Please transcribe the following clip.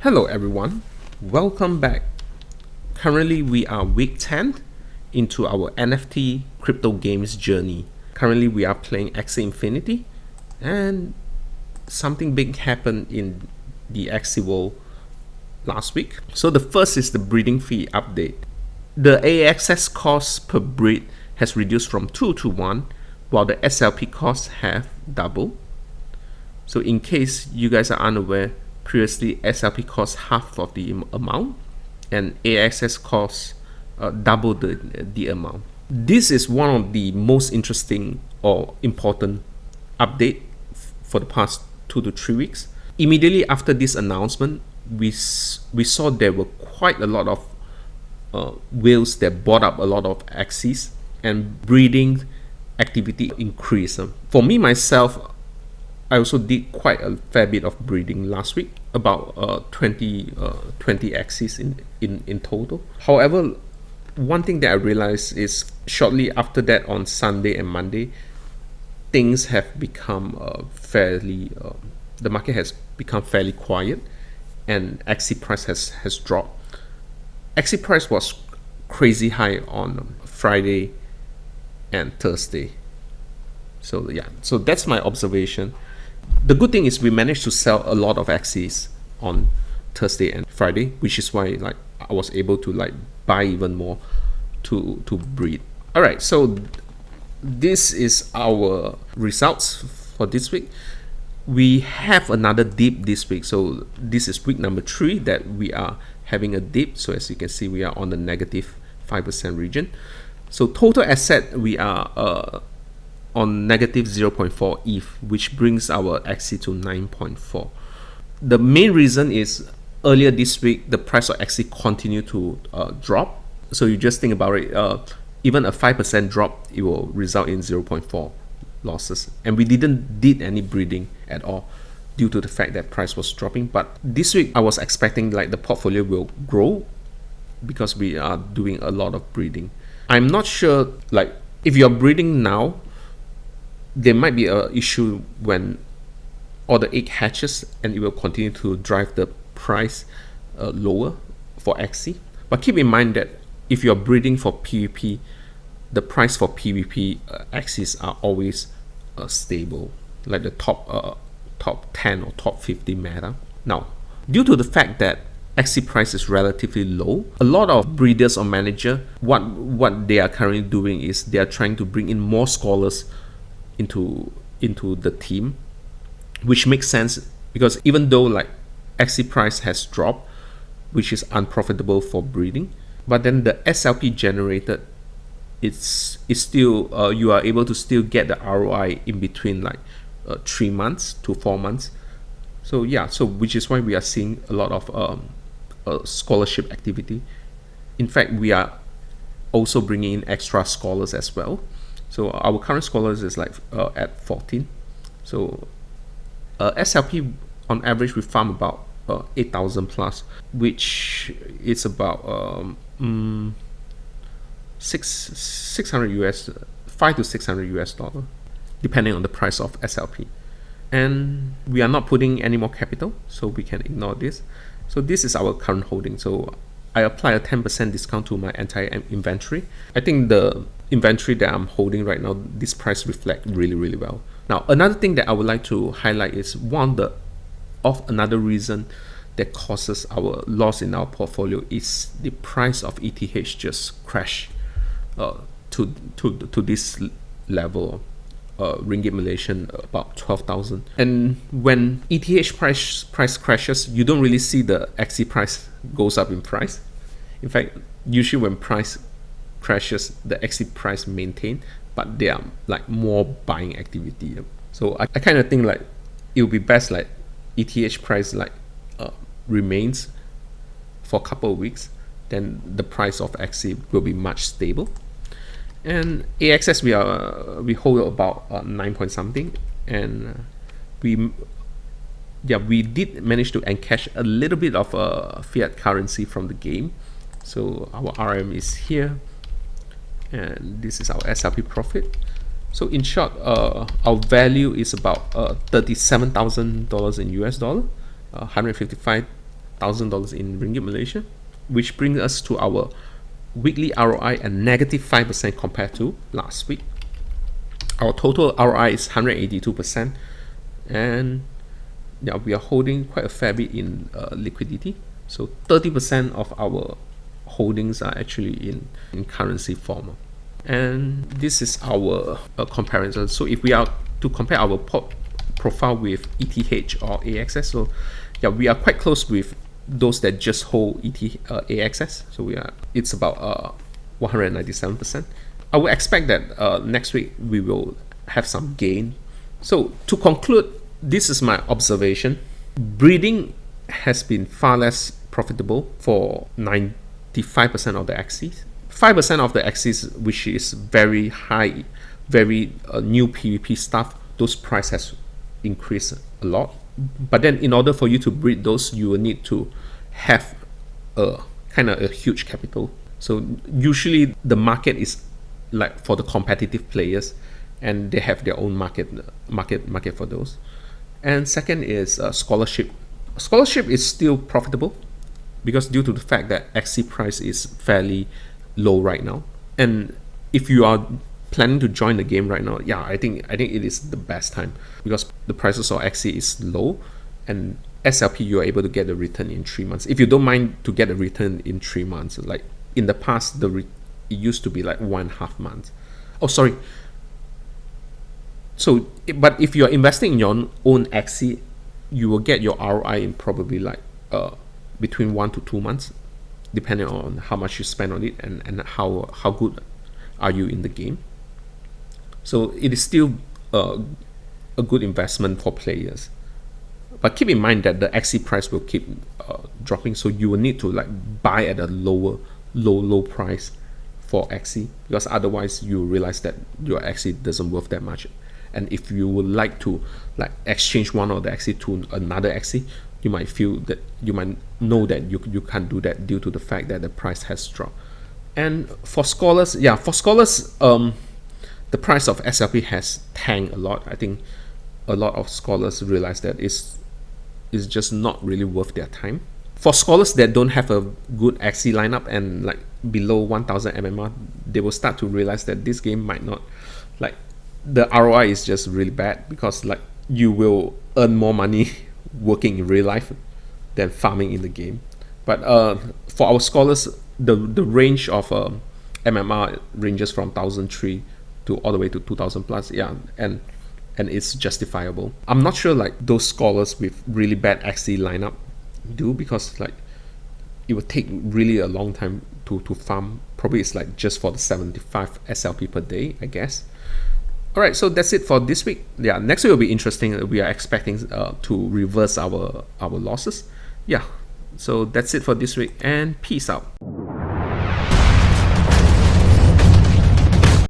Hello everyone, welcome back. Currently we are week 10 into our NFT crypto games journey. Currently we are playing AXIE Infinity and something big happened in the AXIE world last week. So the first is the breeding fee update. The AXS cost per breed has reduced from 2 to 1 while the SLP costs have doubled. So in case you guys are unaware, previously SLP cost half of the amount and AXS costs double the amount. This is one of the most interesting or important update for the past 2 to 3 weeks. Immediately after this announcement, we saw there were quite a lot of whales that bought up a lot of axies and breeding activity increased. For me myself, I also did quite a fair bit of breeding last week, about 20 axies in total. However, one thing that I realized is shortly after that on Sunday and Monday, things have become the market has become fairly quiet and AXIE price has dropped. AXIE price was crazy high on Friday and Thursday. So yeah, so that's my observation. The good thing is we managed to sell a lot of axies on Thursday and Friday, which is why I was able to buy even more to breed. All right, so this is our results for this week. We have another dip this week, so this is week number 3 that we are having a dip. So as you can see, we are on the negative 5% region. So total asset, we are on negative 0.4 ETH, which brings our AXIE to 9.4. The main reason is earlier this week the price of AXIE continued to drop. So you just think about it, even a 5% drop, it will result in 0.4 losses, and we didn't did any breeding at all due to the fact that price was dropping. But this week I was expecting the portfolio will grow because we are doing a lot of breeding. I'm not sure if you're breeding now, there might be an issue when all the egg hatches and it will continue to drive the price lower for AXIE. But keep in mind that if you're breeding for PvP, the price for PvP axies are always stable, like the top 10 or top 50 meta. Now, due to the fact that AXIE price is relatively low, a lot of breeders or manager, what they are currently doing is they are trying to bring in more scholars into the team, which makes sense because even though AXIE price has dropped, which is unprofitable for breeding, but then the SLP generated, it's still you are able to still get the ROI in between 3 months to 4 months. So yeah, so which is why we are seeing a lot of scholarship activity. In fact, we are also bringing in extra scholars as well. So our current scholars is at 14. So SLP on average we farm about 8,000 plus, which is about 600 US, 5 to 600 US dollar, depending on the price of SLP. And we are not putting any more capital, so we can ignore this. So this is our current holding. So I apply a 10% discount to my entire inventory. I think the inventory that I'm holding right now, this price reflect really well. Now, another thing that I would like to highlight is another reason that causes our loss in our portfolio is the price of ETH just crashed to this level, ringgit Malaysian, about 12,000. And when ETH price crashes, you don't really see the AXIE price goes up in price. In fact, usually when price crashes, the AXIE price maintain, but there are more buying activity. So I kind of think it would be best ETH price remains for a couple of weeks, then the price of AXIE will be much stable. And AXS we hold about 9 point something, and we did manage to encash a little bit of fiat currency from the game. So our RM is here, and this is our SLP profit. So in short, our value is about $37,000 in US dollar, 155 $1,000 in ringgit Malaysia, which brings us to our weekly ROI at -5% compared to last week. Our total ROI is 182%, and yeah, we are holding quite a fair bit in liquidity. So 30% of our holdings are actually in currency form. And this is our comparison. So if we are to compare our profile with ETH or AXS, so yeah, we are quite close with those that just hold AXS. So it's about 197%. I would expect that next week we will have some gain. So to conclude, this is my observation. Breeding has been far less profitable for 95% of the axies. 5% of the axies, which is very high, very new PvP stuff, those price has increased a lot. But then in order for you to breed those, you will need to have a kind of a huge capital. So usually the market is like for the competitive players, and they have their own market for those. And second is scholarship. Scholarship is still profitable because due to the fact that AXIE price is fairly low right now. And if you are planning to join the game right now, yeah, I think it is the best time because the prices of AXIE is low, and SLP you are able to get a return in 3 months. If you don't mind to get a return in 3 months, like in the past, it used to be like 1.5 months. Oh, sorry. So, but if you're investing in your own AXIE, you will get your ROI in probably like between 1 to 2 months, depending on how much you spend on it and how good are you in the game. So it is still a good investment for players. But keep in mind that the AXIE price will keep dropping, so you will need to like buy at a low price for AXIE, because otherwise you realize that your AXIE doesn't worth that much. And if you would like to like exchange one of the AXIE to another AXIE, you might know that you can't do that due to the fact that the price has dropped. And for scholars, the price of SLP has tanked a lot. I think a lot of scholars realize that it's just not really worth their time. For scholars that don't have a good AXIE lineup and like below 1000 MMR, they will start to realize that this game might not, like, the ROI is just really bad, because like you will earn more money working in real life than farming in the game. But for our scholars, the range of MMR ranges from 1003 to all the way to 2000 plus, yeah, and it's justifiable. I'm not sure like those scholars with really bad AXIE lineup do, because like it would take really a long time to farm. Probably it's like just for the 75 SLP per day, I guess. Alright, so that's it for this week. Yeah, next week will be interesting. We are expecting to reverse our losses. Yeah, so that's it for this week, and peace out.